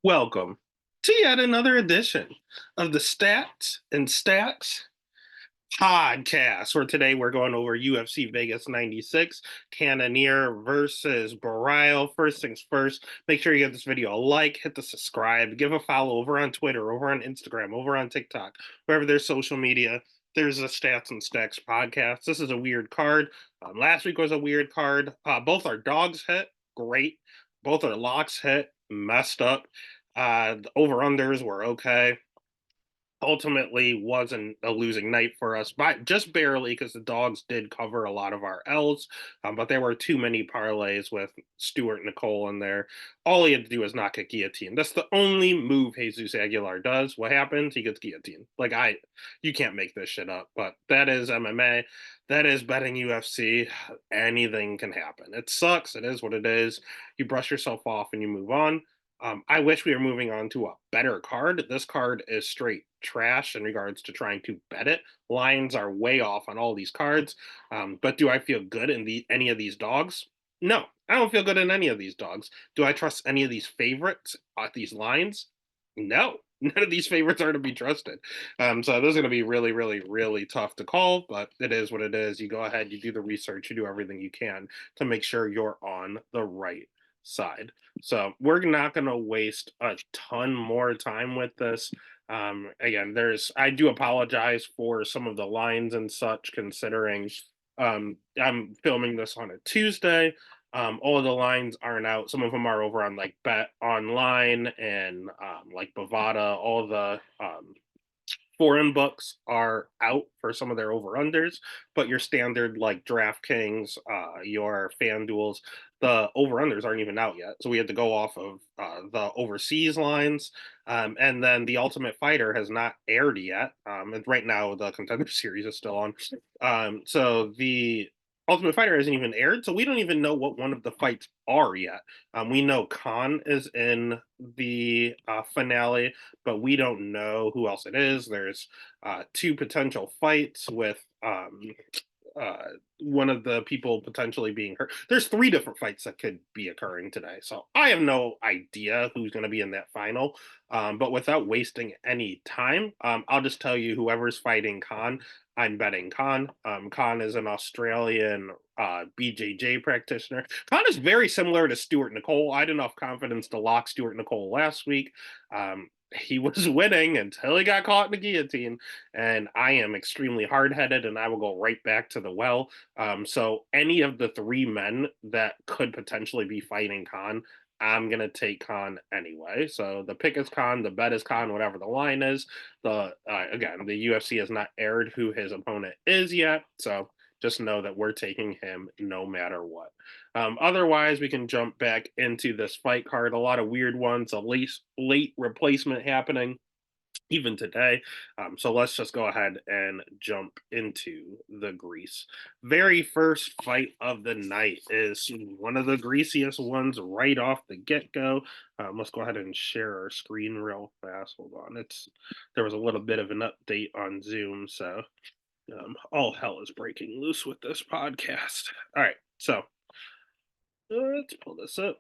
Welcome to yet another edition of the Stats and Stacks podcast. Where today we're going over UFC Vegas 96, Cannonier versus Borrralho. First things first, make sure you give this video a like, hit the subscribe, give a follow over on Twitter, over on Instagram, over on TikTok, wherever there's social media. There's a Stats and Stacks podcast. This is a weird card. Last week was a weird card. Both our dogs hit, great. Both our locks hit, messed up. The over unders were okay. Ultimately wasn't a losing night for us, but just barely because the dogs did cover a lot of our L's. But there were too many parlays with Stuart Nicole in there. All he had to do was not get guillotined. That's the only move Jesus Aguilar does. What happens? He gets guillotined. You can't make this shit up. But that is MMA. That is betting UFC. Anything can happen. It sucks. It is what it is. You brush yourself off and you move on. I wish we were moving on to a better card. This card is straight trash in regards to trying to bet it. Lines are way off on all these cards. But do I feel good in any of these dogs? No, I don't feel good in any of these dogs. Do I trust any of these favorites at these lines? No, none of these favorites are to be trusted. So this is going to be really, really, really tough to call, but it is what it is. You go ahead, you do the research, you do everything you can to make sure you're on the right side. So we're not going to waste a ton more time with this. Again, I do apologize for some of the lines and such, considering I'm filming this on a Tuesday. All of the lines aren't out. Some of them are over on like Bet Online and like Bovada. All the foreign books are out for some of their over unders, but your standard like DraftKings, your FanDuels, the over unders aren't even out yet. So we had to go off of the overseas lines. And then the Ultimate Fighter has not aired yet. And right now, the Contender Series is still on. So the Ultimate Fighter hasn't even aired, so we don't even know what one of the fights are yet. We know Khan is in the finale, but we don't know who else it is. There's two potential fights with uh, one of the people potentially being hurt. There's three different fights that could be occurring today. So I have no idea who's going to be in that final. But without wasting any time, I'll just tell you whoever's fighting Khan, I'm betting Khan. Khan is an Australian BJJ practitioner. Khan is very similar to Stuart Nicole. I had enough confidence to lock Stuart Nicole last week. He was winning until he got caught in the guillotine, and I am extremely hard headed, and I will go right back to the well. So any of the three men that could potentially be fighting Khan, I'm gonna take Khan anyway. So the pick is Khan, the bet is Khan, whatever the line is. The Again, the UFC has not aired who his opponent is yet, so just know that we're taking him no matter what. Otherwise, we can jump back into this fight card. A lot of weird ones, a late replacement happening even today. So let's just go ahead and jump into the grease. Very first fight of the night is one of the greasiest ones right off the get go. Let's go ahead and share our screen real fast. Hold on, there was a little bit of an update on Zoom, so all hell is breaking loose with this podcast. All right, so let's pull this up.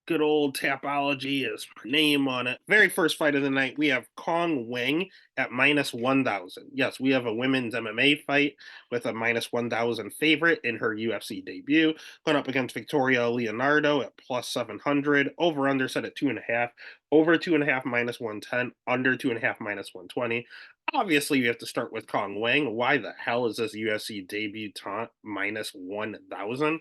Good old Tapology is my name on it. Very first fight of the night, we have Kong Wing at minus 1,000. Yes, we have a women's MMA fight with a minus 1,000 favorite in her UFC debut, going up against Victoria Leonardo at plus 700. Over under set at 2.5. Over 2.5 minus 110. Under 2.5 minus 120. Obviously, you have to start with Kong Wing. Why the hell is this UFC debutante minus 1,000?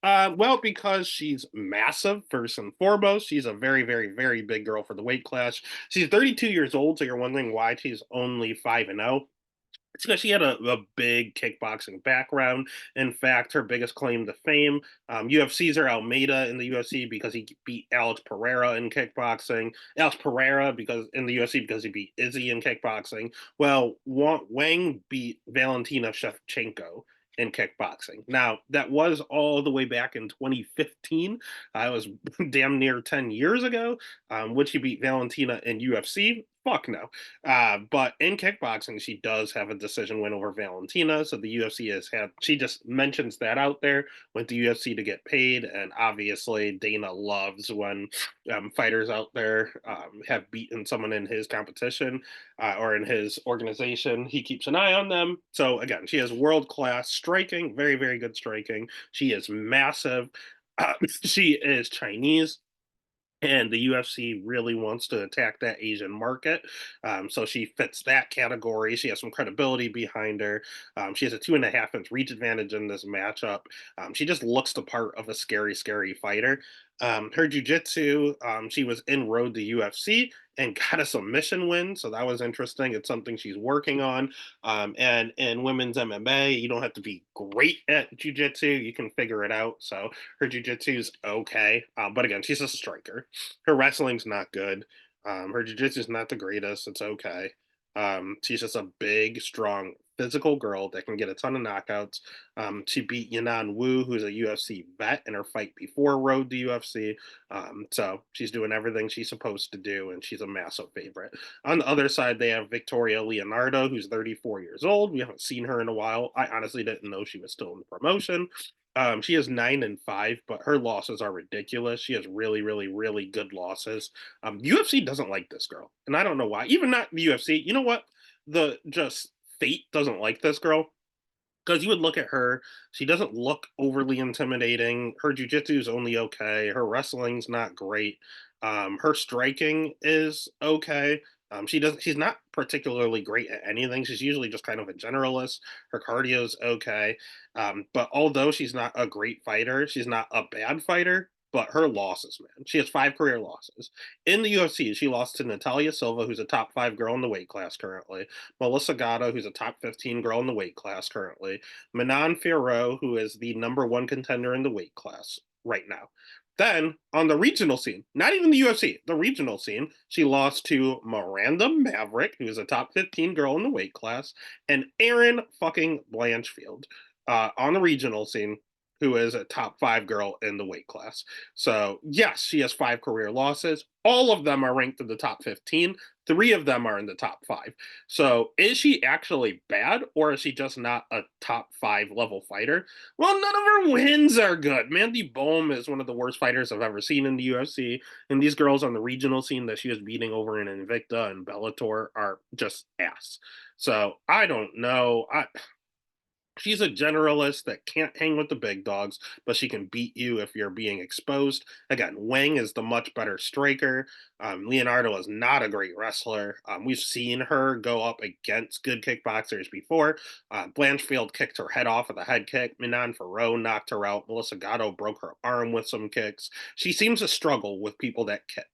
Well, because she's massive, first and foremost. She's a very, very, very big girl for the weight class. She's 32 years old, so you're wondering why she's only 5-0. It's because she had a big kickboxing background. In fact, her biggest claim to fame, you have Cesar Almeida in the UFC because he beat Alex Pereira in kickboxing. Alex Pereira because in the UFC because he beat Izzy in kickboxing. Well, Wang beat Valentina Shevchenko in kickboxing. Now, that was all the way back in 2015. It was damn near 10 years ago, which he beat Valentina in UFC. Fuck no. But in kickboxing, she does have a decision win over Valentina. So the UFC has had, she just mentions that out there with the UFC to get paid. And obviously, Dana loves when fighters out there have beaten someone in his competition or in his organization. He keeps an eye on them. So again, she has world class striking, very, very good striking. She is massive. She is Chinese, and the UFC really wants to attack that Asian market. So she fits that category. She has some credibility behind her. She has a 2.5 inch reach advantage in this matchup. She just looks the part of a scary, scary fighter. Her jujitsu, she was in road to UFC and got a submission win. So that was interesting. It's something she's working on. And in women's MMA, you don't have to be great at jujitsu. You can figure it out. So her jujitsu is okay. But again, she's a striker. Her wrestling's not good. Her jiu-jitsu's not the greatest. It's okay. She's just a big, strong, physical girl that can get a ton of knockouts. She beat Yanan Wu, who's a UFC vet, in her fight before Road to UFC. So she's doing everything she's supposed to do, and she's a massive favorite. On the other side, they have Victoria Leonardo, who's 34 years old. We haven't seen her in a while. I honestly didn't know she was still in the promotion. She is 9-5, but her losses are ridiculous. She has really, really, really good losses. UFC doesn't like this girl, and I don't know why. Even not the UFC. You know what? The just fate doesn't like this girl because you would look at her. She doesn't look overly intimidating. Her jujitsu is only okay. Her wrestling's not great. Her striking is okay. She doesn't. She's not particularly great at anything. She's usually just kind of a generalist. Her cardio's okay. But although she's not a great fighter, she's not a bad fighter. But her losses, man, she has 5 career losses in the UFC. She lost to Natalia Silva, who's a top 5 girl in the weight class currently. Melissa Gatto, who's a top 15 girl in the weight class currently. Manon Fiorot, who is the #1 contender in the weight class right now. Then on the regional scene, not even the UFC, the regional scene, she lost to Miranda Maverick, who is a top 15 girl in the weight class, and Erin fucking Blanchfield on the regional scene, who is a top 5 girl in the weight class. So, yes, she has 5 career losses. All of them are ranked in the top 15. 3 of them are in the top 5. So, is she actually bad, or is she just not a top 5 level fighter? Well, none of her wins are good. Mandy Bohm is one of the worst fighters I've ever seen in the UFC. And these girls on the regional scene that she was beating over in Invicta and Bellator are just ass. So, I don't know. She's a generalist that can't hang with the big dogs, but she can beat you if you're being exposed. Again, Wang is the much better striker. Leonardo is not a great wrestler. We've seen her go up against good kickboxers before. Blanchfield kicked her head off with a head kick. Minan Farrow knocked her out. Melissa Gatto broke her arm with some kicks. She seems to struggle with people that kick.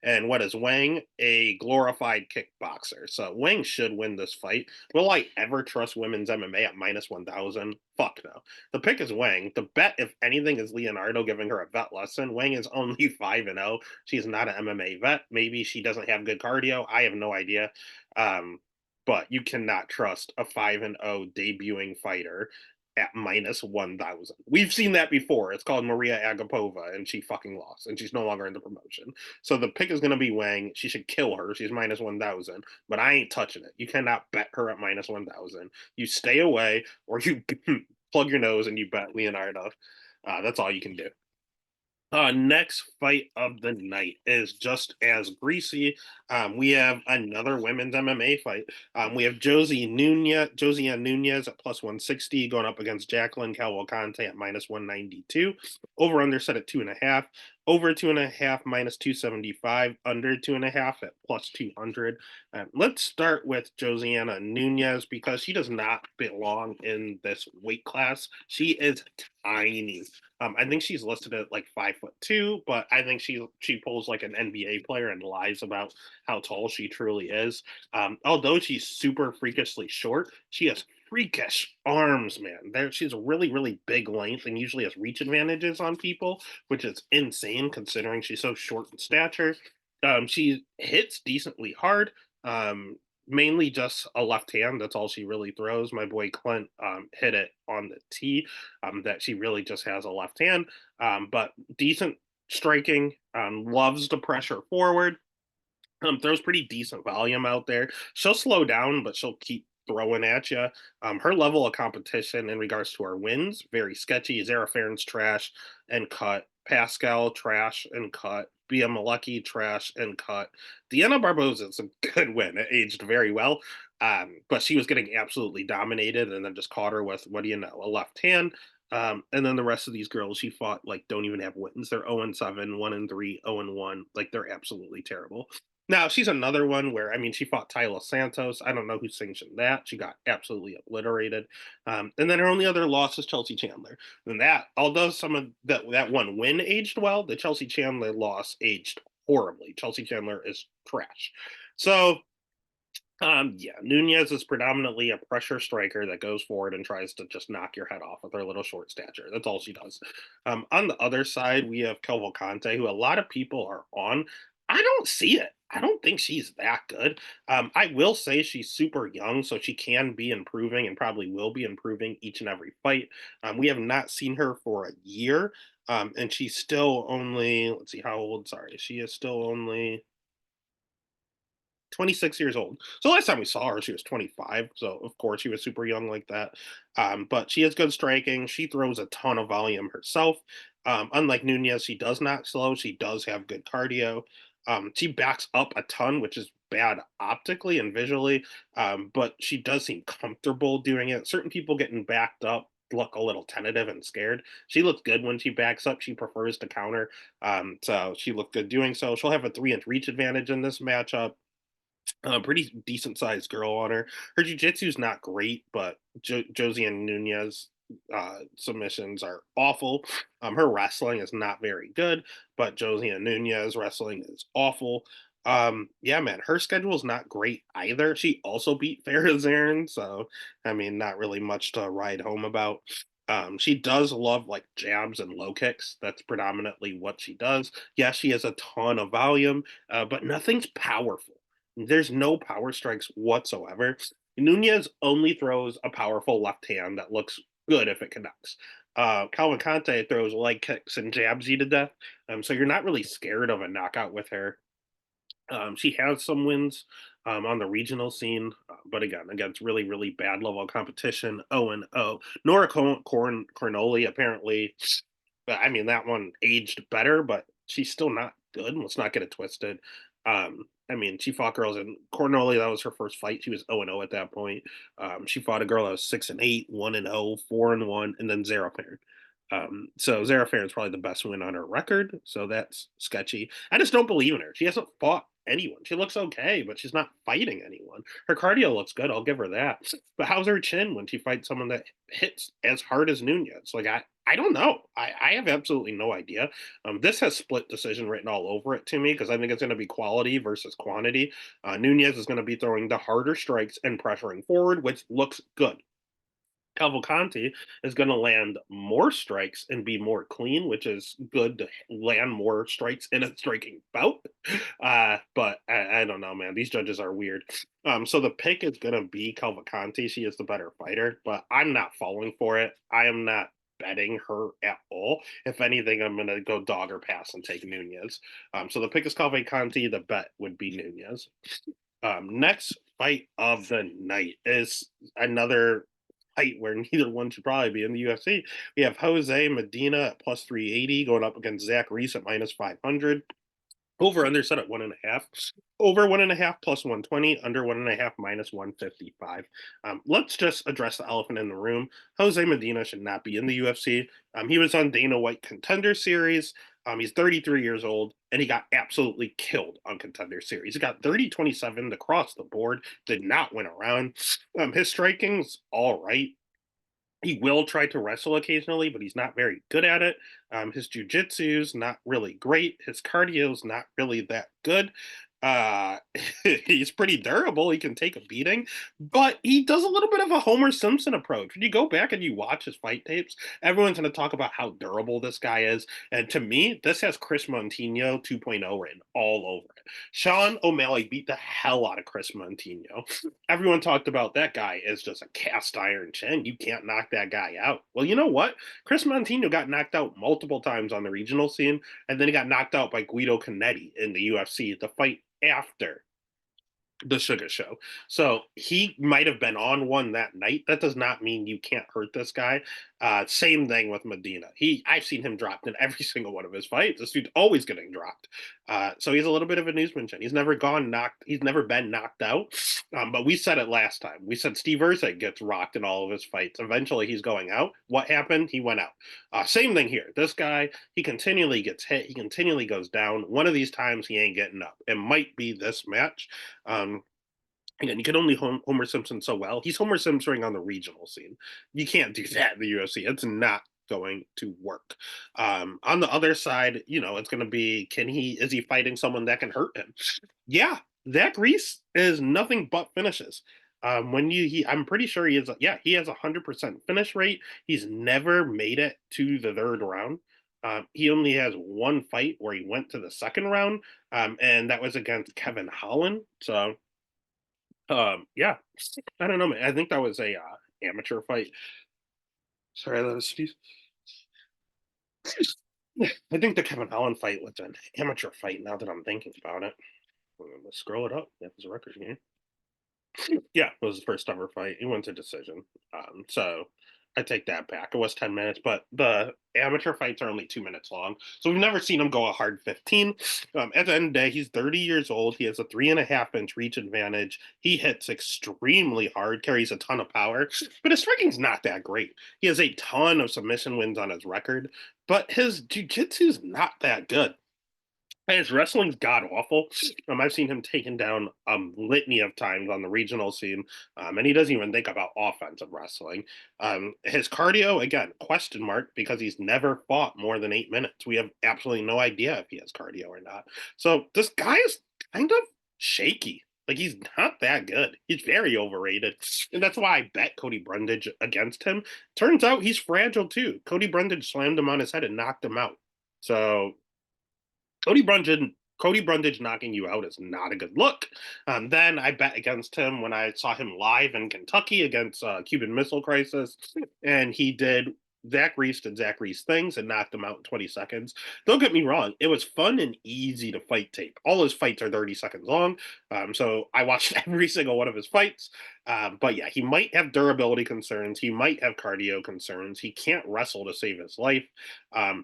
And what is Wang? A glorified kickboxer. So Wang should win this fight. Will I ever trust women's MMA at -1,000? Fuck no. The pick is Wang. The bet, if anything, is Leonardo giving her a vet lesson. Wang is only 5-0. She's not an MMA vet. Maybe she doesn't have good cardio. I have no idea. Um, but you cannot trust a 5-0 debuting fighter at -1,000. We've seen that before. It's called Maria Agapova, and she fucking lost, and she's no longer in the promotion. So the pick is going to be Wang. She should kill her. She's -1,000, but I ain't touching it. You cannot bet her at -1,000. You stay away, or you plug your nose and you bet Leonardo. That's all you can do. Next fight of the night is just as greasy. We have another women's MMA fight. We have Josie Nunez at +160 going up against Jacqueline Cavalcante at -192. Over under set at 2.5. Over 2.5 -275. Under 2.5 at +200. Let's start with Josiana Nunez because she does not belong in this weight class. She is tiny. I think she's listed at like 5'2", but I think she pulls like an NBA player and lies about how tall she truly is. Although she's super freakishly short, she has freakish arms, man. She's a really, really big length and usually has reach advantages on people, which is insane considering she's so short in stature. She hits decently hard. Mainly just a left hand. That's all she really throws. My boy Clint hit it on the tee. That she really just has a left hand, but decent striking. Loves to pressure forward. Throws pretty decent volume out there. She'll slow down, but she'll keep throwing at you. Her level of competition in regards to her wins, very sketchy. Zara Farron's trash and cut. Pascal, trash and cut. Bia Malecki, trash and cut. Deanna Barboza is a good win. It aged very well. But she was getting absolutely dominated and then just caught her with, what do you know, a left hand. And then the rest of these girls she fought like don't even have wins. They're 0-7, 1-3, 0-1. Like they're absolutely terrible. Now she's another one where I mean she fought Tyler Santos. I don't know who sanctioned that. She got absolutely obliterated. And then her only other loss is Chelsea Chandler. And that, although some of that one win aged well, the Chelsea Chandler loss aged horribly. Chelsea Chandler is trash. So yeah, Nunez is predominantly a pressure striker that goes forward and tries to just knock your head off with her little short stature. That's all she does. On the other side, we have Cavalcante, who a lot of people are on. I don't see it. I don't think she's that good. I will say she's super young, so she can be improving and probably will be improving each and every fight. We have not seen her for a year, and she's still only, let's see, how old? Sorry, she is still only 26 years old. So last time we saw her, she was 25. So of course she was super young like that. But she has good striking. She throws a ton of volume herself. Unlike Nunez, she does not slow. She does have good cardio. She backs up a ton, which is bad optically and visually. But she does seem comfortable doing it. Certain people getting backed up look a little tentative and scared. She looks good when she backs up. She prefers to counter. So she looked good doing so. She'll have a 3-inch reach advantage in this matchup. Pretty decent sized girl on her. Her jujitsu's not great, but Josie and Nunez submissions are awful. Her wrestling is not very good, but Josie and Nunez wrestling is awful. Yeah, man, her schedule is not great either. She also beat Farah Zarin, so I mean, not really much to ride home about. She does love like jabs and low kicks. That's predominantly what she does. Yeah, she has a ton of volume, but nothing's powerful. There's no power strikes whatsoever. Nunez only throws a powerful left hand that looks good if it connects. Calvin Conte throws leg kicks and jabs you to death. So you're not really scared of a knockout with her. She has some wins on the regional scene, but again, against really, really bad level of competition. 0-0. Nora Cornoli apparently, I mean, that one aged better, but she's still not good. Let's not get it twisted. I mean, she fought girls in Cornoli. That was her first fight. She was 0-0 at that point. She fought a girl that was 6-8, 1-0, 4-1, and then Zara Fair. So Zara Fair is probably the best win on her record. So that's sketchy. I just don't believe in her. She hasn't fought anyone. She looks okay, but she's not fighting anyone. Her cardio looks good. I'll give her that. But how's her chin when she fights someone that hits as hard as Nunez? Like I don't know. I have absolutely no idea. This has split decision written all over it to me because I think it's going to be quality versus quantity. Nunez is going to be throwing the harder strikes and pressuring forward, which looks good. Cavalcanti is going to land more strikes and be more clean, which is good to land more strikes in a striking bout. But I don't know, man. These judges are weird. So the pick is going to be Cavalcanti. She is the better fighter, but I'm not falling for it. I am not betting her at all. If anything, I'm going to go dog or pass and take Nunez. So the pick is Cavalcanti. The bet would be Nunez. Next fight of the night is another fight where neither one should probably be in the UFC. We have Jose Medina at plus 380 going up against Zach Reese at minus 500. Over under set at 1.5. Over 1.5 plus 120. Under 1.5 minus 155. Let's just address the elephant in the room. Jose Medina should not be in the UFC. He was on Dana White Contender Series. He's 33 years old, and he got absolutely killed on Contender Series. He got 30-27 across the board, did not win a round. His striking's all right. He will try to wrestle occasionally, but he's not very good at it. His jujitsu's not really great. His cardio's not really that good. Uh, he's pretty durable. He can take a beating, but he does a little bit of a Homer Simpson approach. When you go back and you watch his fight tapes, everyone's going to talk about how durable this guy is. And to me, this has Chris Montino 2.0 written all over it. Sean O'Malley beat the hell out of Chris Montino. Everyone talked about that guy as just a cast iron chin. You can't knock that guy out. Well, you know what? Chris Montino got knocked out multiple times on the regional scene, and then he got knocked out by Guido Canetti in the UFC. The fight after the Sugar Show. So he might have been on one that night. That does not mean you can't hurt this guy. Same thing with Medina. I've seen him dropped in every single one of his fights. This dude's always getting dropped. So he's a little bit of a newsman. He's never gone knocked. He's never been knocked out. But we said it last time. We said Steve Erceg gets rocked in all of his fights. Eventually, he's going out. What happened? He went out. Same thing here. This guy, he continually gets hit. He continually goes down. One of these times, he ain't getting up. It might be this match. Again, you can only Homer Simpson so well. He's Homer Simpsoning on the regional scene. You can't do that in the UFC. It's not going to work. On the other side, it's going to be, is he fighting someone that can hurt him? Yeah, Zach Reese is nothing but finishes. I'm pretty sure he has. Yeah, he has 100% finish rate. He's never made it to the third round. He only has one fight where he went to the second round, and that was against Kevin Holland. So yeah, I don't know, man. I think that was a amateur fight. Sorry, that was sneeze. I think the Kevin Holland fight was an amateur fight. Now that I'm thinking about it, let's scroll it up. That was a record game. Yeah, it was his first ever fight. He went to decision. So I take that back. It was 10 minutes, but the amateur fights are only 2 minutes long. So we've never seen him go a hard 15. At the end of the day, he's 30 years old. He has a 3.5 inch reach advantage. He hits extremely hard, carries a ton of power, but his striking's not that great. He has a ton of submission wins on his record, but his jiu-jitsu's not that good. And his wrestling's god awful. I've seen him taken down litany of times on the regional scene, and he doesn't even think about offensive wrestling. His cardio, again, question mark, because he's never fought more than 8 minutes. We have absolutely no idea if he has cardio or not. So this guy is kind of shaky. Like, he's not that good. He's very overrated. And that's why I bet Cody Brundage against him. Turns out he's fragile too. Cody Brundage slammed him on his head and knocked him out. So Cody Brundage knocking you out is not a good look. Then I bet against him when I saw him live in Kentucky against Cuban Missile Crisis, and he did Zach Reese did Zach Reese things and knocked him out in 20 seconds. Don't get me wrong, it was fun and easy to fight tape. All his fights are 30 seconds long, so I watched every single one of his fights. But yeah, he might have durability concerns. He might have cardio concerns. He can't wrestle to save his life.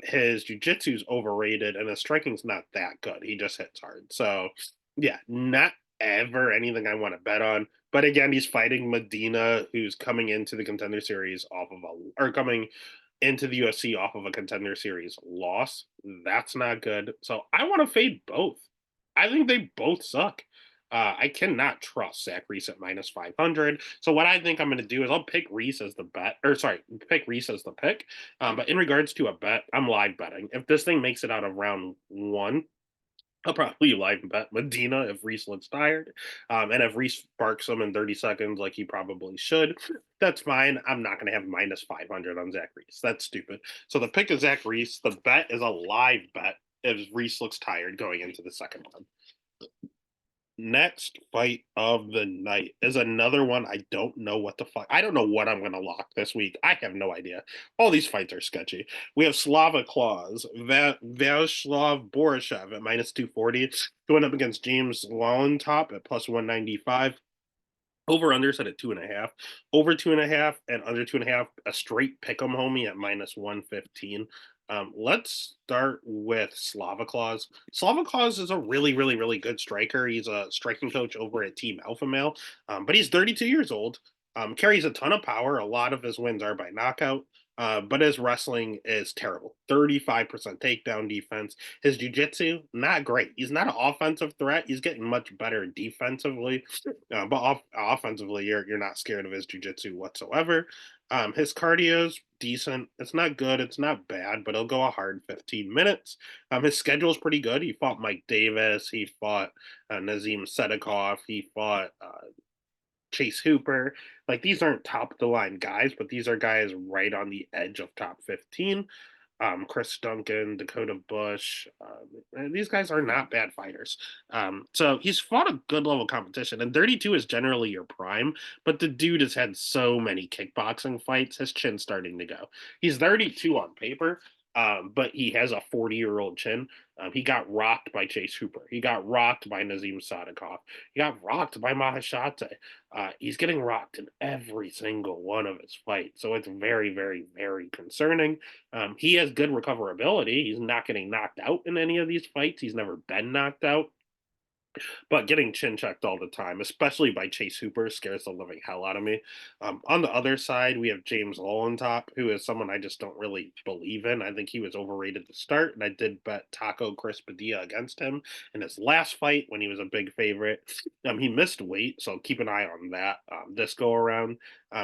His jiu-jitsu's overrated, and his striking's not that good. He just hits hard. So yeah, not ever anything I want to bet on. But again, he's fighting Medina, who's coming into the Contender Series coming into the UFC off of a Contender Series loss. That's not good. So I want to fade both. I think they both suck. I cannot trust Zach Reese at minus 500. So what I think I'm going to do is I'll pick Reese as the bet, or sorry, pick Reese as the pick. But in regards to a bet, I'm live betting. If this thing makes it out of round one, I'll probably live bet Medina if Reese looks tired. And if Reese sparks him in 30 seconds like he probably should, that's fine. I'm not going to have minus 500 on Zach Reese. That's stupid. So the pick is Zach Reese. The bet is a live bet if Reese looks tired going into the second one. Next fight of the night is another one I don't know what the fuck. I don't know what I'm going to lock this week. I have no idea. All these fights are sketchy. We have Slava Claus, Vyacheslav Borrralho at minus 240, going up against James Lawlentop at plus 195. Over under set at 2.5, over 2.5, and under 2.5. A straight pick'em homie at minus 115. Let's start with Slava Claus. Slava Claus is a really, really, really good striker. He's a striking coach over at Team Alpha Male, but he's 32 years old. Carries a ton of power. A lot of his wins are by knockout. But his wrestling is terrible. 35% takedown defense. His jiu-jitsu, not great. He's not an offensive threat. He's getting much better defensively. But offensively, you're not scared of his jiu-jitsu whatsoever. His cardio's decent. It's not good. It's not bad, but he'll go a hard 15 minutes. His schedule's pretty good. He fought Mike Davis. He fought Nazim Sedikov. He fought Chase Hooper. Like, these aren't top of the line guys, but these are guys right on the edge of top 15. Chris Duncan, Dakota Bush. These guys are not bad fighters. So he's fought a good level of competition, and 32 is generally your prime, but the dude has had so many kickboxing fights, his chin's starting to go. He's 32 on paper, but he has a 40-year-old chin. He got rocked by Chase Hooper. He got rocked by Nazim Sadikov. He got rocked by Mahashate. He's getting rocked in every single one of his fights. So it's very, very, very concerning. He has good recoverability. He's not getting knocked out in any of these fights. He's never been knocked out. But getting chin checked all the time, especially by Chase Hooper, scares the living hell out of me. On the other side, we have James Lolentop, who is someone I just don't really believe in. I think he was overrated to start, and I did bet Taco Chris Padilla against him in his last fight when he was a big favorite. He missed weight, so keep an eye on that this go around.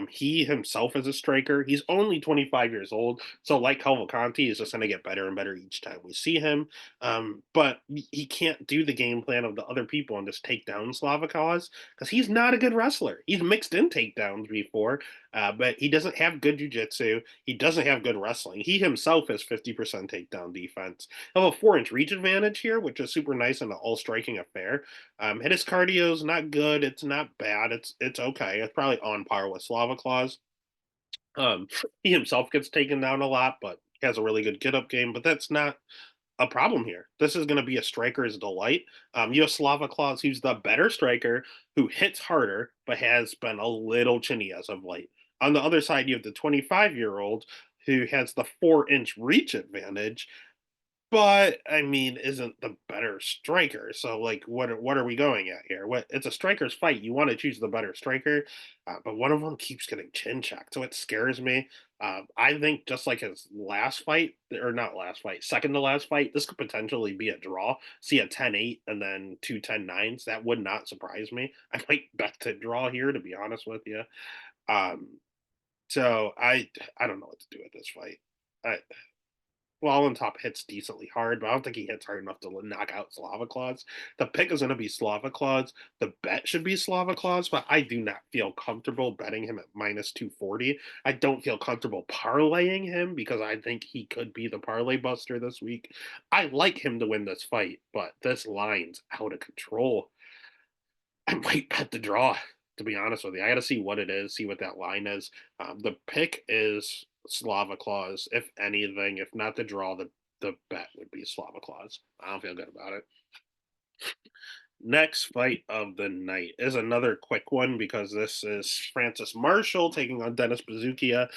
He himself is a striker. He's only 25 years old, so like Cavalcanti, he's just going to get better and better each time we see him. But he can't do the game plan of the other people and just take down Slavakos because he's not a good wrestler. He's mixed in takedowns before, but he doesn't have good jujitsu. He doesn't have good wrestling. He himself has 50% takedown defense. He'll have a 4-inch reach advantage here, which is super nice in an all striking affair. And his cardio's not good. It's not bad. It's okay. It's probably on par with Slavakos. Um, he himself gets taken down a lot, but he has a really good get up game. But that's not a problem here. This is going to be a striker's delight. You have Slava Klaus, who's the better striker, who hits harder, but has been a little chinny as of late. On the other side, you have the 25-year-old who has the 4-inch reach advantage, but I mean, isn't the better striker. So, like, what are we going at here? What it's a striker's fight. You want to choose the better striker, but one of them keeps getting chin checked, so it scares me. I think just like his last fight, or not last fight, second to last fight, this could potentially be a draw. See a 10-8 and then two 10-9s. That would not surprise me. I might bet to draw here, to be honest with you. Um, so I don't know what to do with this fight. I, Top hits decently hard, but I don't think he hits hard enough to knock out Slava Claus. The pick is going to be Slava Claus. The bet should be Slava Claus, but I do not feel comfortable betting him at minus 240. I don't feel comfortable parlaying him because I think he could be the parlay buster this week. I like him to win this fight, but this line's out of control. I might bet the draw, to be honest with you. I got to see what it is, see what that line is. The pick is Slava Claus, if anything. If not the draw, the bet would be Slava Claus. I don't feel good about it. Next fight of the night is another quick one because this is Francis Marshall taking on Dennis Bazookia.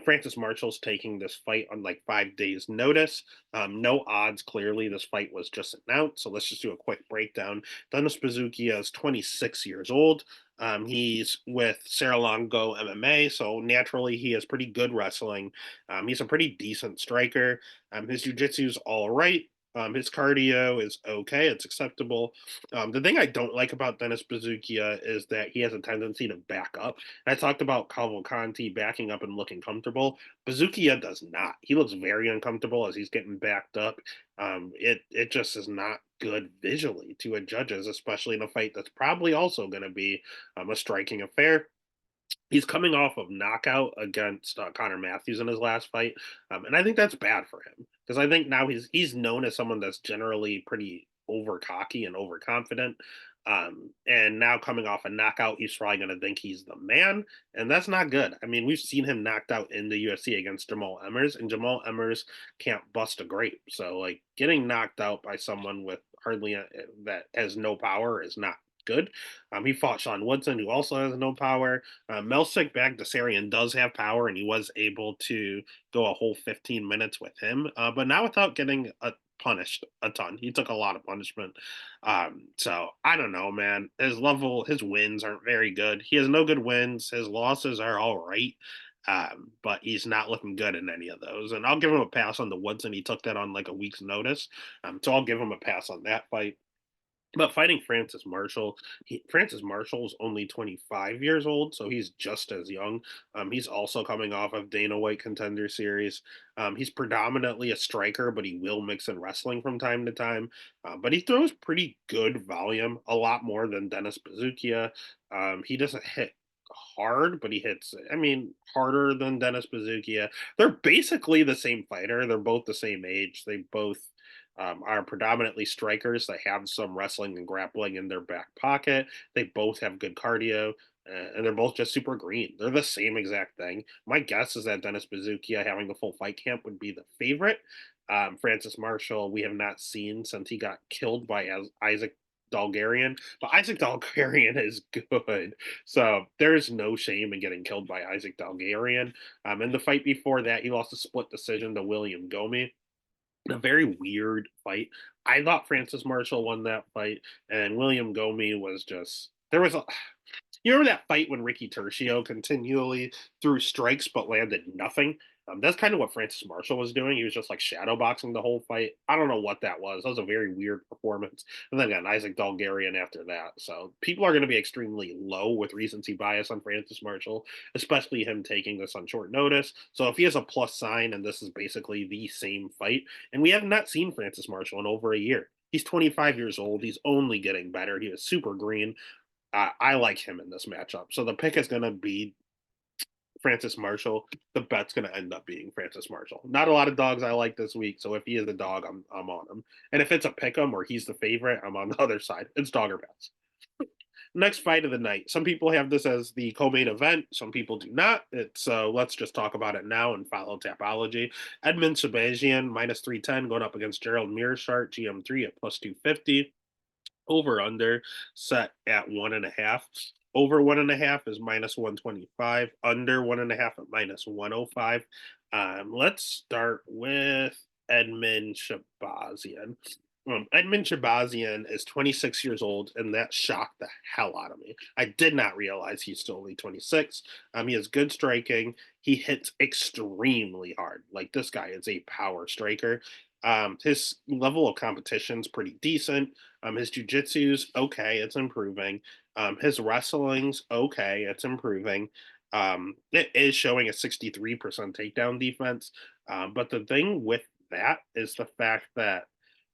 Francis Marshall's taking this fight on like 5 days' notice. No odds, clearly. This fight was just announced. So let's just do a quick breakdown. Dennis Bazookia is 26 years old. He's with Saralongo MMA, so naturally he has pretty good wrestling. He's a pretty decent striker. His jiu-jitsu is all right. His cardio is okay; it's acceptable. The thing I don't like about Dennis Bazookia is that he has a tendency to back up. And I talked about Cavalcanti backing up and looking comfortable. Bazookia does not. He looks very uncomfortable as he's getting backed up. It just is not good visually to a judges, especially in a fight that's probably also going to be a striking affair. He's coming off of knockout against Connor Matthews in his last fight, and I think that's bad for him because I think now he's known as someone that's generally pretty over cocky and overconfident. And now coming off a knockout, he's probably going to think he's the man, and that's not good. I mean, we've seen him knocked out in the UFC against Jamal Emmers, and Jamal Emmers can't bust a grape. So, like, getting knocked out by someone with hardly that has no power is not good. He fought Sean Woodson, who also has no power. Melsik Bagdasarian does have power, and he was able to go a whole 15 minutes with him, but not without getting punished a ton. He took a lot of punishment. So I don't know, man. His wins aren't very good. He has no good wins. His losses are all right. But he's not looking good in any of those. And I'll give him a pass on the Woodson. He took that on like a week's notice. So I'll give him a pass on that fight. But fighting Francis Marshall's only 25 years old, so he's just as young. He's also coming off of Dana White Contender Series. He's predominantly a striker, but he will mix in wrestling from time to time. But he throws pretty good volume, a lot more than Dennis Bazookia. He doesn't hit hard, but he hits, I mean, harder than Dennis Bazookia. They're basically the same fighter. They're both the same age. They both are predominantly strikers that have some wrestling and grappling in their back pocket. They both have good cardio, and they're both just super green. They're the same exact thing. My guess is that Dennis Bazookia having the full fight camp would be the favorite. Francis Marshall, we have not seen since he got killed by Isaac Dalgarian, but Isaac Dalgarian is good. So there's no shame in getting killed by Isaac Dalgarian. In the fight before that, he lost a split decision to William Gomi. A very weird fight. I thought Francis Marshall won that fight, and William Gomi was just there was a you remember that fight when Ricky Tercio continually threw strikes but landed nothing? That's kind of what Francis Marshall was doing. He was just like shadow boxing the whole fight. I don't know what that was. That was a very weird performance. And then got Isaac Dalgarian after that. So people are going to be extremely low with recency bias on Francis Marshall, especially him taking this on short notice. So if he has a plus sign and this is basically the same fight, and we have not seen Francis Marshall in over a year. He's 25 years old. He's only getting better. He was super green. I like him in this matchup. So the pick is going to be Francis Marshall. The bet's going to end up being Francis Marshall. Not a lot of dogs I like this week. So if he is a dog, I'm on him. And if it's a pick 'em or he's the favorite, I'm on the other side. It's dog or bets. Next fight of the night. Some people have this as the co-main event. Some people do not. It's let's just talk about it now and follow Tapology. Edmund Shabazian minus 310 going up against Gerald Mearshart GM3 at plus 250. Over under set at 1.5. Over 1.5 is minus 125. Under 1.5 at minus 105. Let's start with Edmund Shabazian. Edmund Shabazian is 26 years old, and that shocked the hell out of me. I did not realize he's still only 26. He has good striking. He hits extremely hard. Like, this guy is a power striker. His level of competition is pretty decent. His jujitsu's okay, it's improving. His wrestling's okay, it's improving. It is showing a 63% takedown defense. But the thing with that is the fact that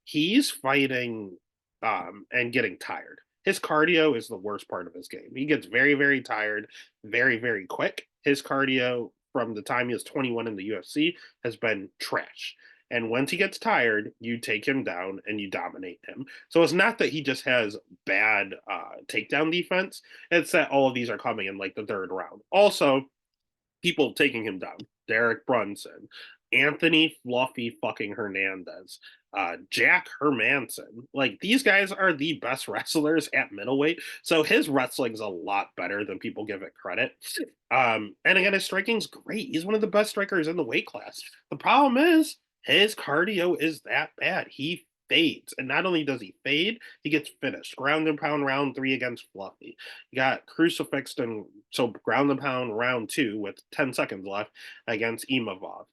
he's fighting and getting tired. His cardio is the worst part of his game. He gets very, very tired very, very quick. His cardio from the time he was 21 in the UFC has been trash. And once he gets tired, you take him down and you dominate him. So it's not that he just has bad takedown defense. It's that all of these are coming in like the third round. Also, people taking him down. Derek Brunson, Anthony Fluffy fucking Hernandez, Jack Hermanson. Like, these guys are the best wrestlers at middleweight. So his wrestling's a lot better than people give it credit. And again, his striking's great. He's one of the best strikers in the weight class. The problem is his cardio is that bad. He fades. And not only does he fade, he gets finished. Ground and pound round 3 against Fluffy. He got crucifixed and so ground and pound round 2 with 10 seconds left against Imavov.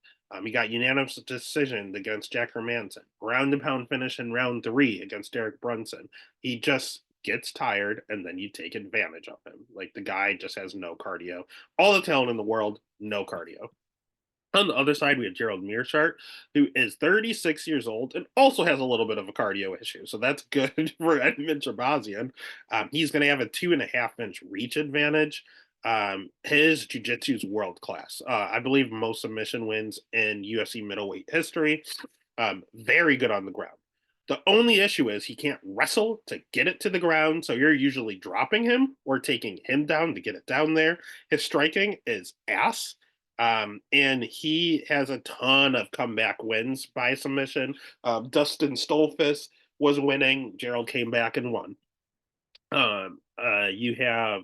He got unanimous decision against Jack Hermanson. Ground and pound finish in round 3 against Derek Brunson. He just gets tired and then you take advantage of him. Like, the guy just has no cardio. All the talent in the world, no cardio. On the other side, we have Gerald Mearshart, who is 36 years old and also has a little bit of a cardio issue. So that's good for Edmund Shabazian. He's going to have a 2.5-inch reach advantage. His jiu-jitsu is world class. I believe most submission wins in UFC middleweight history. Very good on the ground. The only issue is he can't wrestle to get it to the ground, so you're usually dropping him or taking him down to get it down there. His striking is ass. And he has a ton of comeback wins by submission. Dustin Stolfus was winning. Gerald came back and won. You have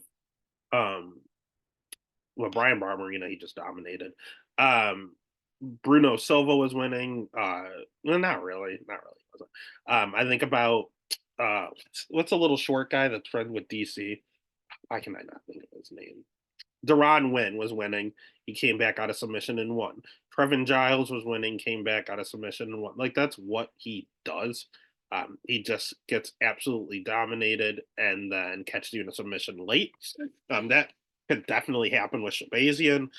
Brian Barberina, he just dominated. Bruno Silva was winning. Well, not really. I think about what's a little short guy that's friends with DC? Why can I not think of his name? Deron Wynn was winning. He came back out of submission and won. Trevin Giles was winning, came back out of submission and won. Like, that's what he does. He just gets absolutely dominated and then catches you in a submission late. That could definitely happen with Shabazian,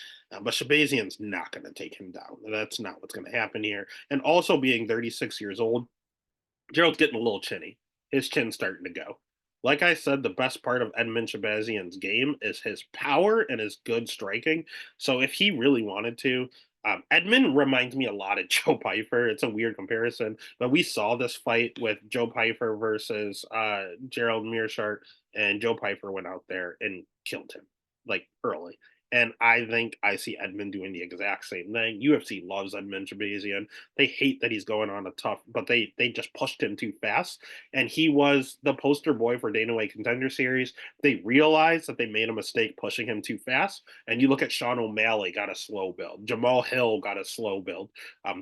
but Shabazian's not going to take him down. That's not what's going to happen here. And also, being 36 years old, Gerald's getting a little chinny. His chin's starting to go. Like I said, the best part of Edmund Shabazian's game is his power and his good striking. So if he really wanted to, Edmund reminds me a lot of Joe Pyfer. It's a weird comparison, but we saw this fight with Joe Pyfer versus Gerald Mearshart, and Joe Pyfer went out there and killed him like early. And I think I see Edmund doing the exact same thing. UFC loves Edmund Shabazian. They hate that he's going on a tough, but they just pushed him too fast. And he was the poster boy for Dana White Contender Series. They realized that they made a mistake pushing him too fast. And you look at Sean O'Malley, got a slow build. Jamal Hill got a slow build.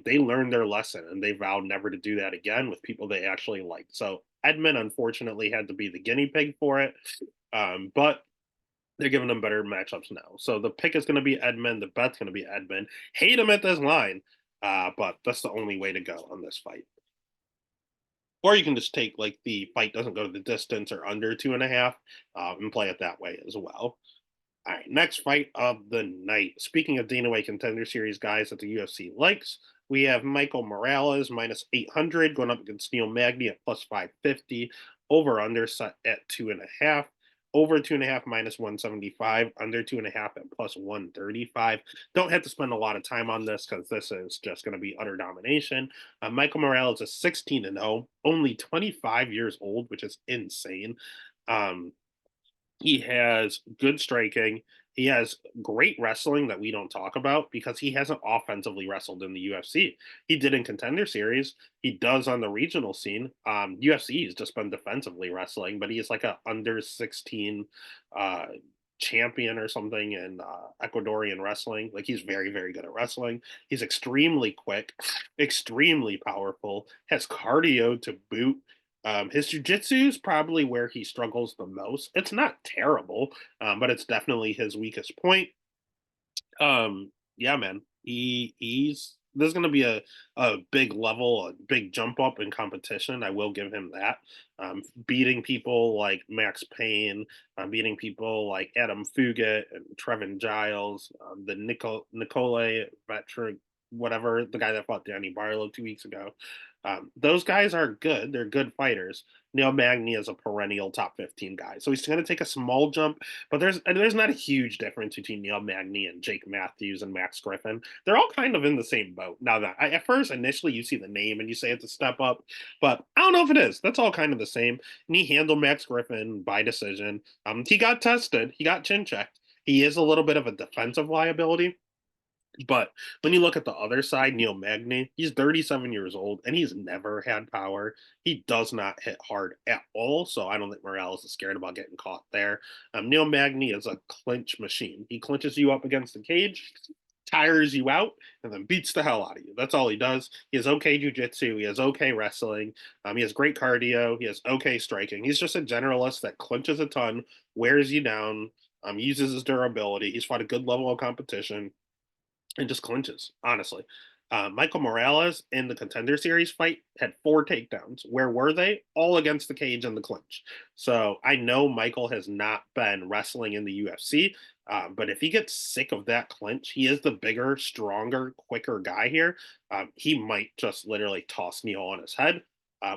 They learned their lesson and they vowed never to do that again with people they actually liked. So Edmund unfortunately had to be the guinea pig for it. But they're giving them better matchups now. So the pick is going to be Edmund. The bet's going to be Edmund. Hate him at this line, but that's the only way to go on this fight. Or you can just take like the fight doesn't go to the distance or under 2.5 and play it that way as well. All right, next fight of the night. Speaking of Dana White Contender Series guys that the UFC likes, we have Michael Morales minus 800 going up against Neil Magny at plus 550. Over under set at 2.5. Over 2.5 minus 175. Under 2.5 at plus 135. Don't have to spend a lot of time on this because this is just going to be utter domination. Michael Morales is 16-0, only 25 years old, which is insane. Um, he has good striking. He has great wrestling that we don't talk about because he hasn't offensively wrestled in the UFC. He did in Contender Series. He does on the regional scene. UFC has just been defensively wrestling, but he is like a under 16 uh, champion or something in Ecuadorian wrestling. Like he's very, very good at wrestling. He's extremely quick, extremely powerful, has cardio to boot. His jujitsu is probably where he struggles the most. It's not terrible, but it's definitely his weakest point. Yeah, man, he's there's going to be a big level, a big jump up in competition. I will give him that. Beating people like Max Payne, beating people like Adam Fugit and Trevin Giles, the Nicole veteran, whatever the guy that fought Danny Barlow 2 weeks ago. Those guys are good. They're good fighters. Neil Magny is a perennial top 15 guy, so he's going to take a small jump. But there's not a huge difference between Neil Magny and Jake Matthews and Max Griffin. They're all kind of in the same boat. Now that at first initially you see the name and you say it's a step up, but I don't know if it is. That's all kind of the same. And he handled Max Griffin by decision. He got tested. He got chin checked. He is a little bit of a defensive liability. But when you look at the other side, Neil Magny, he's 37 years old and he's never had power. He does not hit hard at all. So I don't think Morales is scared about getting caught there. Neil Magny is a clinch machine. He clinches you up against the cage, tires you out, and then beats the hell out of you. That's all he does. He has okay jujitsu. He has okay wrestling. He has great cardio. He has okay striking. He's just a generalist that clinches a ton, wears you down, uses his durability. He's fought a good level of competition and just clinches, honestly. Michael Morales in the Contender Series fight had 4 takedowns. Where were they? All against the cage and the clinch. So I know Michael has not been wrestling in the UFC, but if he gets sick of that clinch, he is the bigger, stronger, quicker guy here. He might just literally toss Neil on his head.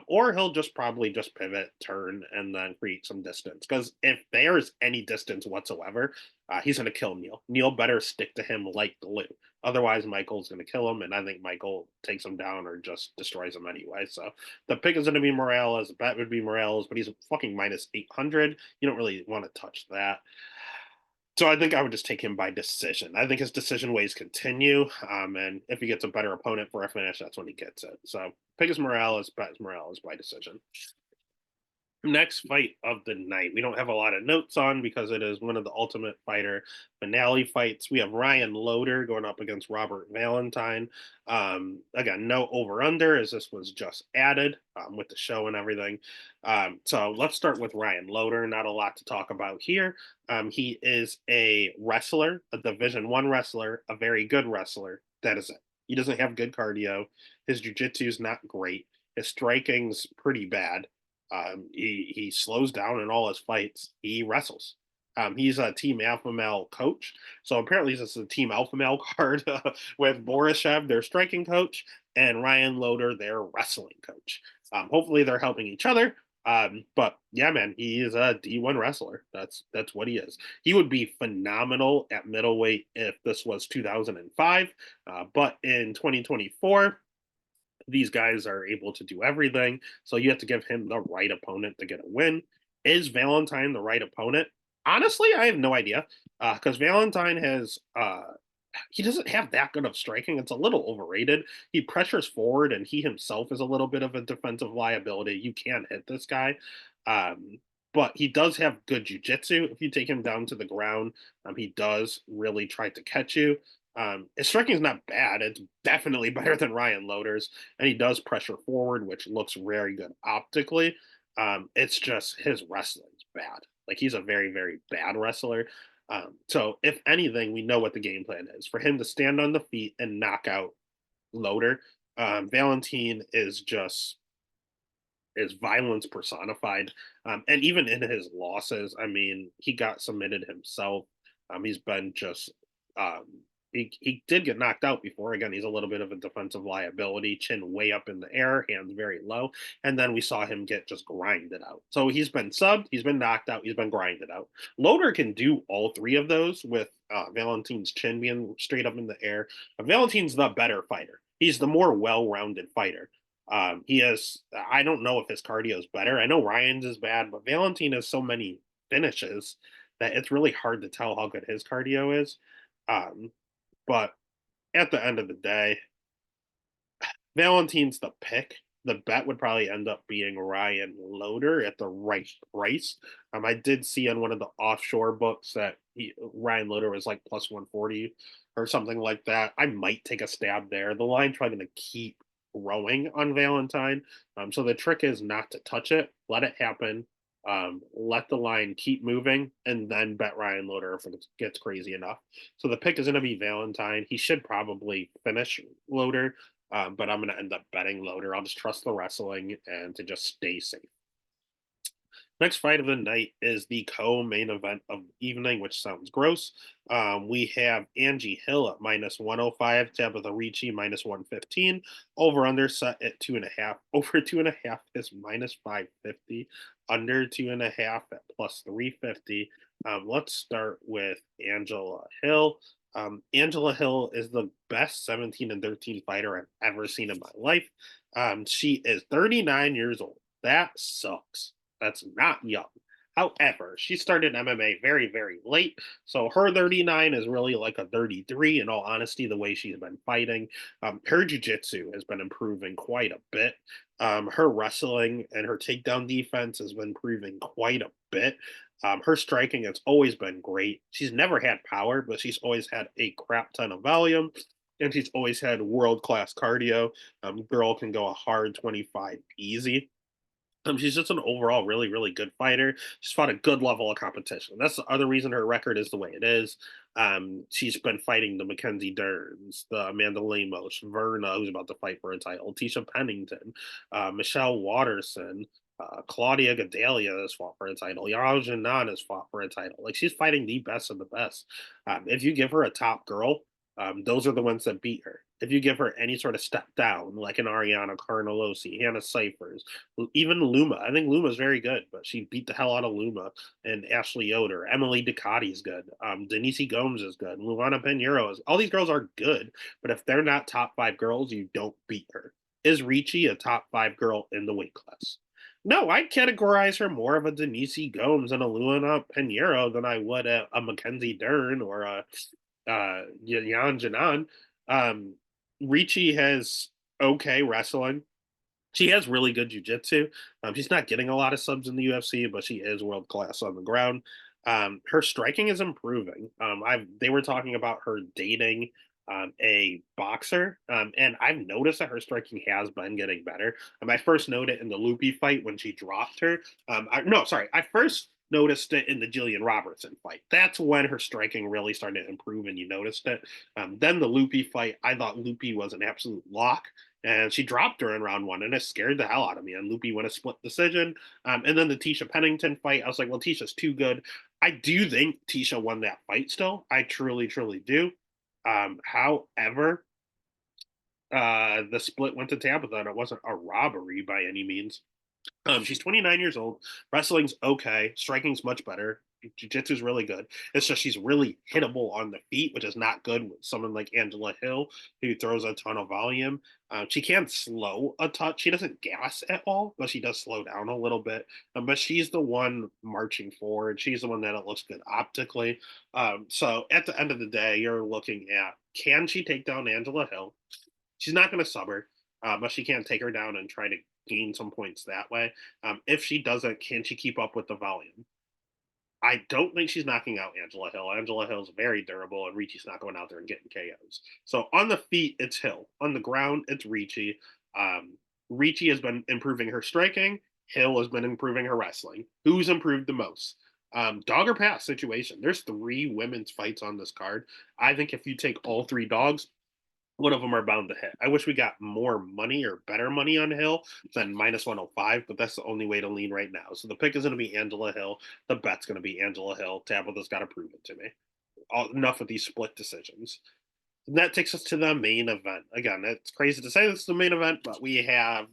Or he'll just probably just pivot, turn, and then create some distance. Because if there's any distance whatsoever, he's going to kill Neil. Neil better stick to him like glue. Otherwise, Michael's going to kill him, and I think Michael takes him down or just destroys him anyway. So the pick is going to be Morales. The bet would be Morales, but he's fucking minus 800. You don't really want to touch that. So I think I would just take him by decision. I think his decision ways continue, and if he gets a better opponent for a finish, that's when he gets it. So pick is Morales, bet is Morales by decision. Next fight of the night. We don't have a lot of notes on because it is one of the Ultimate Fighter finale fights. We have Ryan Loader going up against Robert Valentine. Again, no over under as this was just added with the show and everything. So let's start with Ryan Loader. Not a lot to talk about here. He is a wrestler, a Division 1 wrestler, a very good wrestler. That is it. He doesn't have good cardio. His jiu-jitsu is not great. His striking's pretty bad. He slows down in all his fights. He wrestles. He's a Team Alpha Male coach. So apparently this is a Team Alpha Male card with Borrralho, their striking coach, and Ryan Loader, their wrestling coach. Hopefully they're helping each other. But yeah, man, he is a D1 wrestler. That's what he is. He would be phenomenal at middleweight if this was 2005. But in 2024, these guys are able to do everything. So you have to give him the right opponent to get a win. Is Valentine the right opponent? Honestly, I have no idea, because Valentine has, he doesn't have that good of striking. It's a little overrated. He pressures forward, and he himself is a little bit of a defensive liability. You can hit this guy, um, but he does have good jujitsu. If you take him down to the ground, he does really try to catch you. His striking is not bad. It's definitely better than Ryan Loder's, and he does pressure forward, which looks very good optically. It's just his wrestling's bad. Like he's a very, very bad wrestler. So if anything, we know what the game plan is for him to stand on the feet and knock out Loader. Valentine is violence personified. And even in his losses, I mean, he got submitted himself. He's been just um, he did get knocked out before. Again, he's a little bit of a defensive liability, chin way up in the air, hands very low, and then we saw him get just grinded out. So he's been subbed, he's been knocked out, he's been grinded out. Loader can do all three of those with Valentine's chin being straight up in the air. Valentine's the better fighter. He's the more well-rounded fighter. He has. I don't know if his cardio is better. I know Ryan's is bad, but Valentine has so many finishes that it's really hard to tell how good his cardio is. Um, but at the end of the day, Valentine's the pick. The bet would probably end up being Ryan Loader at the right price. I did see on one of the offshore books that Ryan Loader was like plus 140 or something like that. I might take a stab there. The line's probably going to keep growing on Valentine. So the trick is not to touch it, let it happen. Let the line keep moving and then bet Ryan Loader if it gets crazy enough. So the pick is going to be Valentine. He should probably finish Loader, but I'm going to end up betting Loader. I'll just trust the wrestling and to just stay safe. Next fight of the night is the co-main event of the evening, which sounds gross. We have Angie Hill at minus 105, Tabitha Ricci minus 115. Over under set at 2.5. Over 2.5 is minus 550. Under 2.5 at plus 350. Let's start with Angela Hill. Angela Hill is the best 17 and 13 fighter I've ever seen in my life. She is 39 years old. That sucks. That's not young. However, she started MMA very, very late. So her 39 is really like a 33, in all honesty, the way she's been fighting. Her jiu-jitsu has been improving quite a bit. Her wrestling and her takedown defense has been improving quite a bit. Her striking has always been great. She's never had power, but she's always had a crap ton of volume. And she's always had world class cardio. Girl can go a hard 25 easy. She's just an overall really, really good fighter. She's fought a good level of competition. That's the other reason her record is the way it is. She's been fighting the Mackenzie Derns, the Amanda Lemos, Verna, who's about to fight for a title, Tisha Pennington, Michelle Watterson, Claudia Gadelia has fought for a title. Yara Janan has fought for a title. Like she's fighting the best of the best. If you give her a top girl, those are the ones that beat her. If you give her any sort of step down, like an Ariana Carnelosi, Hannah Cyphers, even Luma, I think Luma's very good, but she beat the hell out of Luma and Ashley Yoder. Emily Ducati's good. Denise Gomes is good. Luana Pinheiro is. All these girls are good, but if they're not top five girls, you don't beat her. Is Ricci a top five girl in the weight class? No, I'd categorize her more of a Denise Gomes and a Luana Pinheiro than I would a Mackenzie Dern or a Yan Janan. Um, Ricci has okay wrestling. She has really good jujitsu. She's not getting a lot of subs in the UFC, but she is world class on the ground. Her striking is improving. They were talking about her dating a boxer, and I've noticed that her striking has been getting better. I first noted it in the Loopy fight when she dropped her. No, sorry, I first noticed it in the Jillian Robertson fight. That's when her striking really started to improve, and you noticed it. Then the Loopy fight, I thought Loopy was an absolute lock, and she dropped her in round one, and it scared the hell out of me. And Loopy won a split decision. And then the Tisha Pennington fight, I was like, well, Tisha's too good. I do think Tisha won that fight still. I truly, truly do. However, the split went to Tabitha, and it wasn't a robbery by any means. She's 29 years old. Wrestling's okay. Striking's much better. Jiu-jitsu's really good. It's just she's really hittable on the feet, which is not good with someone like Angela Hill, who throws a ton of volume. She can slow a touch. She doesn't gas at all, but she does slow down a little bit. But she's the one marching forward. She's the one that it looks good optically. So at the end of the day, you're looking at, can she take down Angela Hill? She's not going to sub her, but she can take her down and try to gain some points that way. If she doesn't, can she keep up with the volume? I don't think she's knocking out Angela Hill. Angela Hill's very durable, and Ricci's not going out there and getting KOs. So on the feet, it's Hill. On the ground, it's Ricci. Ricci has been improving her striking. Hill has been improving her wrestling. Who's improved the most? Dog or pass situation. There's three women's fights on this card. I think if you take all three dogs, one of them are bound to hit. I wish we got more money or better money on Hill than minus 105, but that's the only way to lean right now. So the pick is going to be Angela Hill. The bet's going to be Angela Hill. Tabitha's got to prove it to me. Enough of these split decisions. And that takes us to the main event. Again, it's crazy to say this is the main event, but we have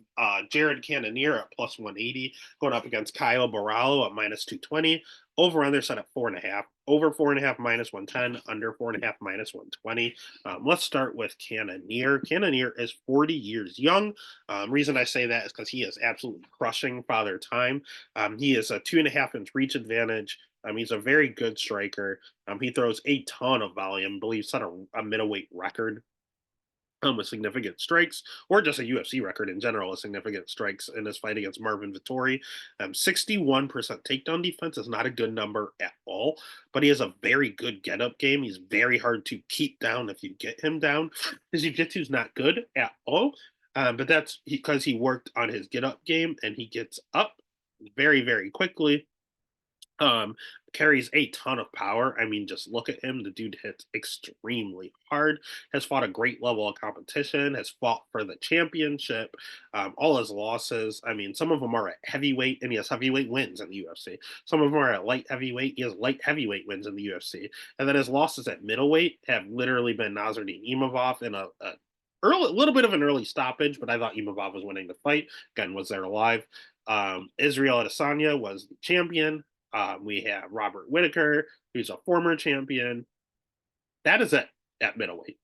Jared Cannonier at plus 180 going up against Kyle Borrralho at minus 220. Over under set at 4.5. Over 4.5 minus 110. Under 4.5 minus 120. Let's start with Cannonier. Cannonier is 40 years young. Reason I say that is because he is absolutely crushing Father Time. He is a 2.5 inch reach advantage. He's a very good striker. He throws a ton of volume. I believe set a middleweight record with significant strikes, or just a UFC record in general with significant strikes in his fight against Marvin Vittori. 61% takedown defense is not a good number at all, but he has a very good get up game. He's very hard to keep down if you get him down. His jiu-jitsu is not good at all, but that's because he worked on his get up game and he gets up very, very quickly. Um, Carries a ton of power. I mean, just look at him. The dude hits extremely hard, has fought a great level of competition, has fought for the championship. All his losses, I mean, some of them are at heavyweight, and he has heavyweight wins in the UFC. Some of them are at light heavyweight. He has light heavyweight wins in the UFC. And then his losses at middleweight have literally been Nasruddin Imavov in a little bit of an early stoppage, but I thought Imavov was winning the fight. Again, was there alive. Israel Adesanya was the champion. We have Robert Whitaker, who's a former champion. That is it at middleweight.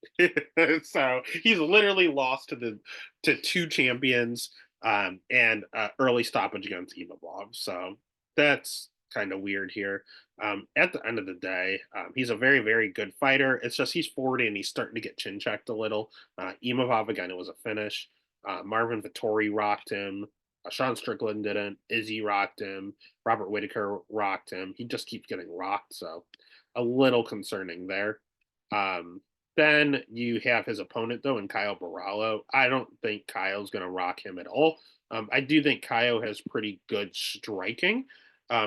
So he's literally lost to two champions and early stoppage against Imavov. So that's kind of weird here. At the end of the day, he's a very, very good fighter. It's just he's 40 and he's starting to get chin checked a little. Imavov, again, it was a finish. Marvin Vittori rocked him. Sean Strickland didn't. Izzy rocked him. Robert Whitaker rocked him. He just keeps getting rocked. So a little concerning there. Um, then you have his opponent, though, in Kyle Borralho. I don't think Kyle's going to rock him at all. I do think Kyle has pretty good striking.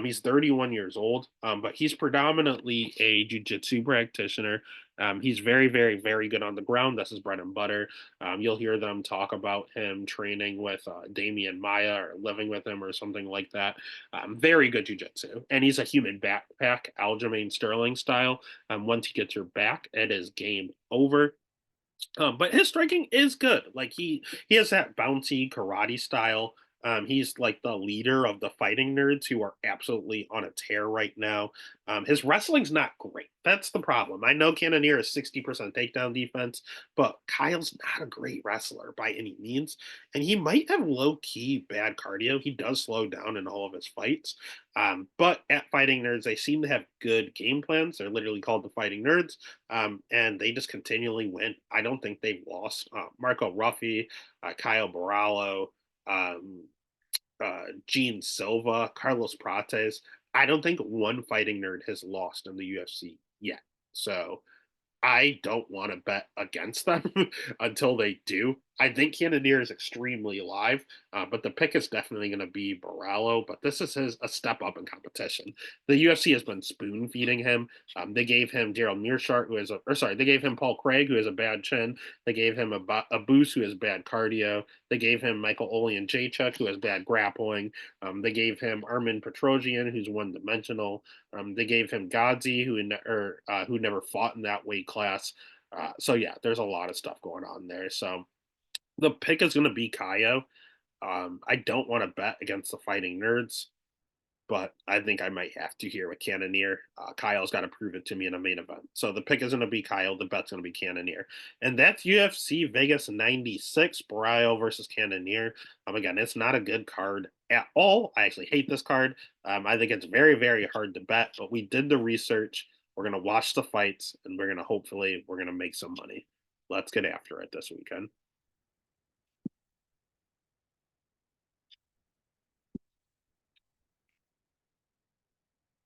He's 31 years old, but he's predominantly a jiu-jitsu practitioner. He's very, very, very good on the ground. That's his bread and butter. You'll hear them talk about him training with Damian Maya or living with him or something like that. Very good jiu-jitsu. And he's a human backpack, Aljamain Sterling style. Once he gets your back, it is game over. But his striking is good. Like he has that bouncy karate style. He's like the leader of the fighting nerds who are absolutely on a tear right now. His wrestling's not great. That's the problem. I know Cannonier is 60% takedown defense, but Kyle's not a great wrestler by any means. And he might have low key bad cardio. He does slow down in all of his fights. But at Fighting Nerds, they seem to have good game plans. They're literally called the Fighting Nerds, and they just continually win. I don't think they've lost. Marco Ruffy, Kyle Borralho, um, Gene Silva, Carlos Prates. I don't think one Fighting Nerd has lost in the UFC yet. So I don't want to bet against them until they do. I think Cannonier is extremely alive, but the pick is definitely going to be Borralho. But this is a step up in competition. The UFC has been spoon feeding him. They gave him Daryl Mearshart, they gave him Paul Craig, who has a bad chin. They gave him a Boost, who has bad cardio. They gave him Michael Olean-Jacek, who has bad grappling. They gave him Armin Petrosian, who's one dimensional. They gave him Godzi, who never fought in that weight class. So yeah, there's a lot of stuff going on there. So the pick is going to be Kaio. I don't want to bet against the Fighting Nerds, but I think I might have to here with Cannonier. Kyle's got to prove it to me in a main event. So the pick is going to be Kyle. The bet's going to be Cannonier. And that's UFC Vegas 96, Borrralho versus Cannonier. Again, it's not a good card at all. I actually hate this card. I think it's very, very hard to bet, but we did the research. We're going to watch the fights, and we're going to make some money. Let's get after it this weekend.